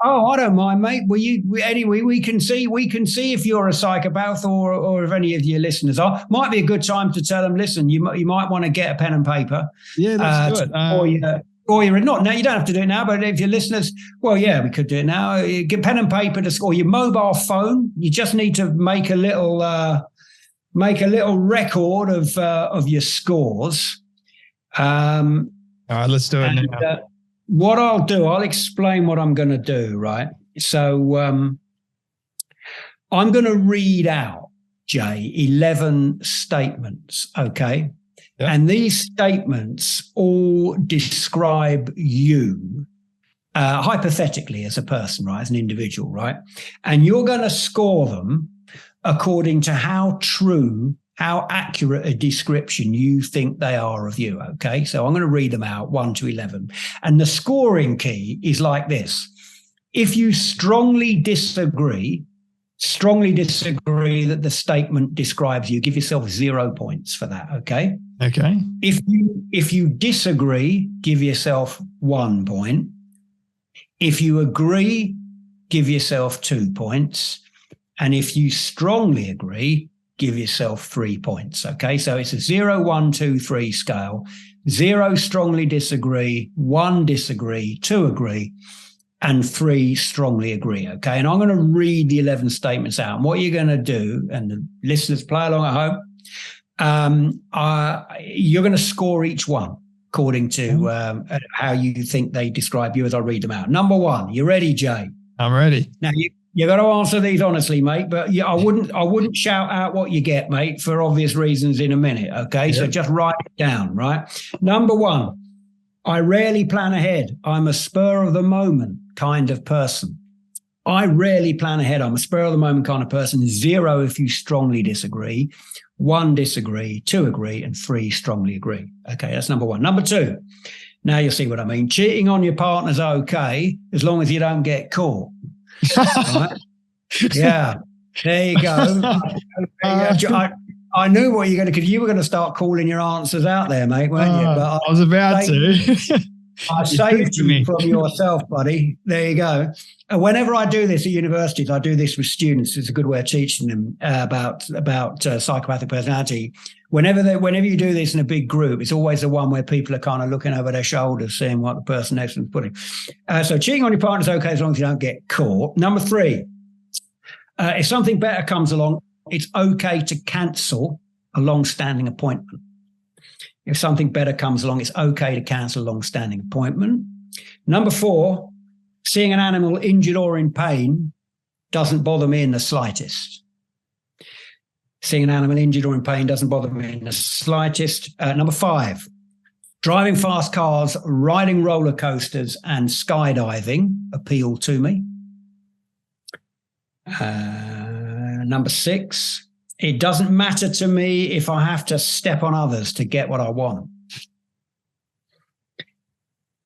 Oh, I don't mind, mate. Anyway, we can see if you're a psychopath or if any of your listeners are. Might be a good time to tell them, listen, you might want to get a pen and paper. Yeah, let's do it. Or you're not now. You don't have to do it now, but if your listeners, well, yeah, we could do it now. You get pen and paper to score your mobile phone. You just need to make a little record of your scores. All right, let's do it now. What I'll do, I'll explain what I'm going to do, right? So I'm going to read out, Jay, 11 statements, okay? Yep. And these statements all describe you hypothetically as a person, right, as an individual, right? And you're going to score them according to how accurate a description you think they are of you, okay? So I'm going to read them out, 1 to 11. And the scoring key is like this. If you strongly disagree that the statement describes you, give yourself 0 points for that, okay? Okay. If you disagree, give yourself 1 point. If you agree, give yourself 2 points. And if you strongly agree, give yourself 3 points. Okay, so it's a 0, 1, 2, 3 scale. 0 strongly disagree, 1 disagree, 2 agree, and 3 strongly agree. Okay, and I'm going to read the 11 statements out. And what you're going to do, and the listeners play along at home, you're going to score each one according to how you think they describe you as I read them out. Number 1, you ready, Jay? I'm ready. Now you got to answer these honestly, mate. But I wouldn't shout out what you get, mate, for obvious reasons in a minute. Okay, yeah. So just write it down, right? Number 1, I rarely plan ahead. I'm a spur of the moment kind of person. I rarely plan ahead. I'm a spur of the moment kind of person. 0 if you strongly disagree, 1 disagree, 2 agree, and 3 strongly agree. Okay, that's number 1. Number 2. Now you'll see what I mean. Cheating on your partner's okay as long as you don't get caught. Right? Yeah, there you go. I knew what you're going to, because you were going to start calling your answers out there, mate, weren't you? But I was about to. I saved you from yourself, buddy. There you go. And whenever I do this at universities, I do this with students. It's a good way of teaching them about psychopathic personality. Whenever you do this in a big group, it's always the one where people are kind of looking over their shoulders, seeing what the person next to them is putting. So cheating on your partner is okay as long as you don't get caught. Number 3, if something better comes along, it's okay to cancel a long-standing appointment. If something better comes along, it's okay to cancel a long-standing appointment. Number 4, seeing an animal injured or in pain doesn't bother me in the slightest. Seeing an animal injured or in pain doesn't bother me in the slightest. Number 5, driving fast cars, riding roller coasters, and skydiving appeal to me. Number 6, it doesn't matter to me if I have to step on others to get what I want.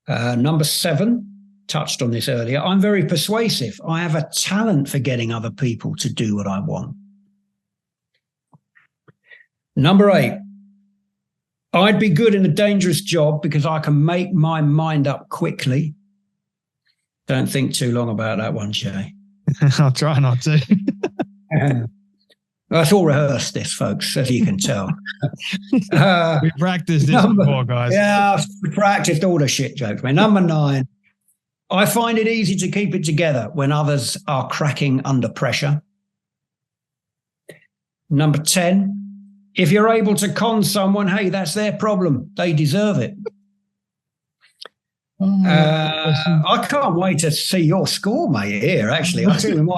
Number 7, touched on this earlier, I'm very persuasive. I have a talent for getting other people to do what I want. Number 8, I'd be good in a dangerous job because I can make my mind up quickly. Don't think too long about that one, Jay. I'll try not to. It's all rehearsed, this, folks, as you can tell. We practiced this before, guys. Yeah, we practiced all the shit jokes, man. Number 9, I find it easy to keep it together when others are cracking under pressure. Number 10, if you're able to con someone, hey, that's their problem. They deserve it. I can't wait to see your score, mate, here, actually. I think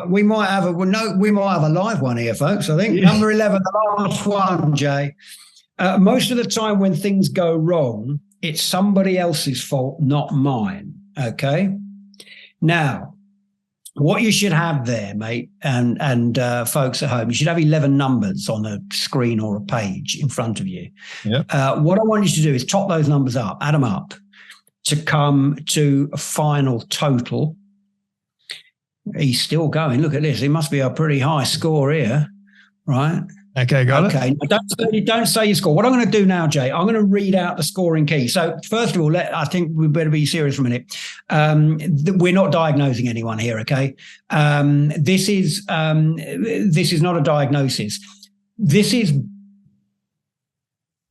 we might have a live one here, folks, I think. Yeah. Number 11, the last one, Jay. Most of the time when things go wrong, it's somebody else's fault, not mine, okay? Now, what you should have there, mate, and folks at home, you should have 11 numbers on a screen or a page in front of you. Yep. What I want you to do is top those numbers up, add them up, to come to a final total. He's still going. Look at this. It must be a pretty high score here, right? Okay, got it. Okay, don't say your score. What I'm going to do now, Jay, I'm going to read out the scoring key. So first of all, I think we better be serious for a minute. We're not diagnosing anyone here, okay? This is not a diagnosis. This is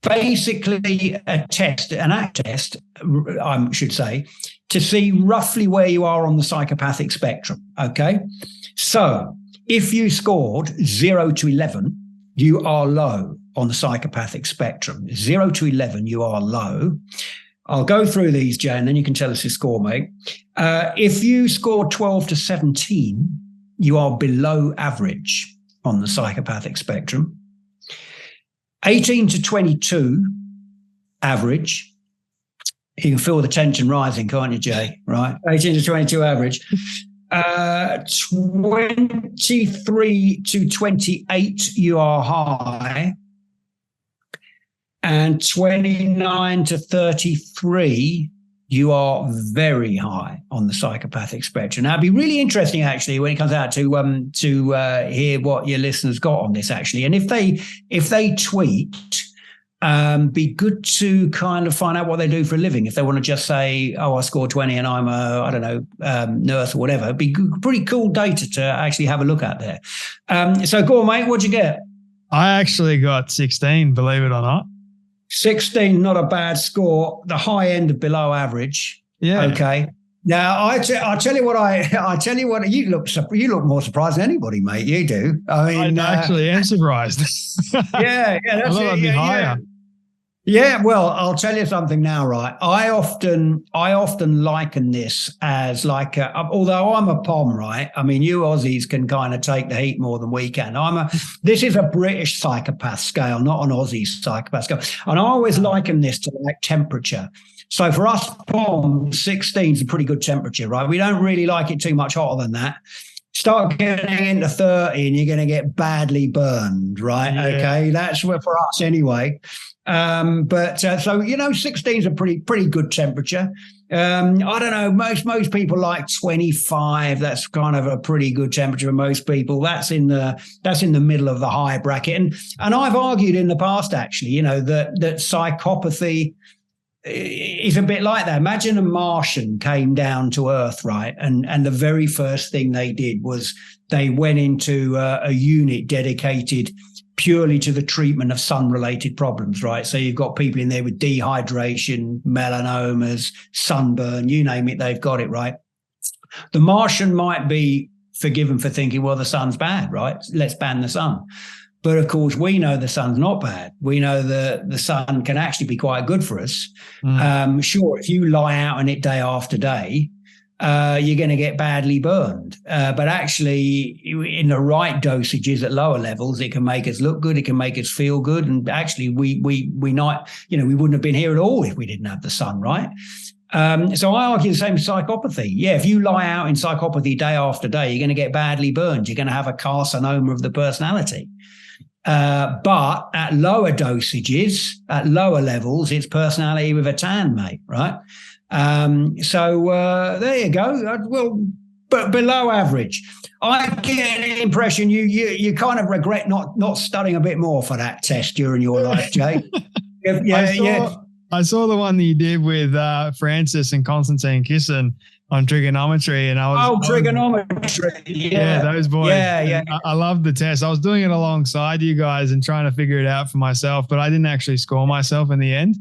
basically a test, an act test, I should say, to see roughly where you are on the psychopathic spectrum, okay? So if you scored 0 to 11, you are low on the psychopathic spectrum. 0 to 11, you are low. I'll go through these, Jay, and then you can tell us your score, mate. If you score 12 to 17, you are below average on the psychopathic spectrum. 18 to 22, average. You can feel the tension rising, can't you, Jay? Right? 18 to 22, average. 23 to 28, you are high. And 29 to 33, you are very high on the psychopathic spectrum. Now, it'd be really interesting, actually, when it comes out to hear what your listeners got on this, actually. And if they tweet, be good to kind of find out what they do for a living. If they want to just say, oh, I scored 20 and I'm a, I don't know, nurse or whatever, it'd be pretty cool data to actually have a look at there. So go on, mate, what'd you get? I actually got 16, believe it or not. 16, not a bad score. The high end of below average. Yeah. Okay. Now I tell you what. You look more surprised than anybody, mate. You do. I mean, I actually am surprised. Yeah. That's I thought I'd be higher. Yeah, well, I'll tell you something now, right? I often liken this as like, although I'm a POM, right? I mean, you Aussies can kind of take the heat more than we can. This is a British psychopath scale, not an Aussie psychopath scale. And I always liken this to like temperature. So for us POM, 16 is a pretty good temperature, right? We don't really like it too much hotter than that. Start getting into 30 and you're going to get badly burned, right? Yeah. Okay, that's where for us anyway. So, 16 is a pretty good temperature. I don't know, most people like 25. That's kind of a pretty good temperature for most people. That's in the middle of the high bracket. And I've argued in the past, actually, that psychopathy is a bit like that. Imagine a Martian came down to Earth, right? And the very first thing they did was they went into a unit dedicated purely to the treatment of sun-related problems, right? So you've got people in there with dehydration, melanomas, sunburn, you name it, they've got it, right? The Martian might be forgiven for thinking, well, the sun's bad, right? Let's ban the sun. But of course, we know the sun's not bad. We know the sun can actually be quite good for us. Sure, if you lie out in it day after day, you're going to get badly burned. But actually, in the right dosages at lower levels, it can make us look good. It can make us feel good. And actually, we wouldn't have been here at all if we didn't have the sun, right? So I argue the same with psychopathy. Yeah, if you lie out in psychopathy day after day, you're going to get badly burned. You're going to have a carcinoma of the personality. But at lower dosages, at lower levels, it's personality with a tan, mate, right? So there you go. Well, but below average. I get an impression you kind of regret not studying a bit more for that test during your life, Jay. I saw the one that you did with Francis and Constantine Kissin on trigonometry, and trigonometry. Yeah, those boys. Yeah. I loved the test. I was doing it alongside you guys and trying to figure it out for myself, but I didn't actually score myself in the end.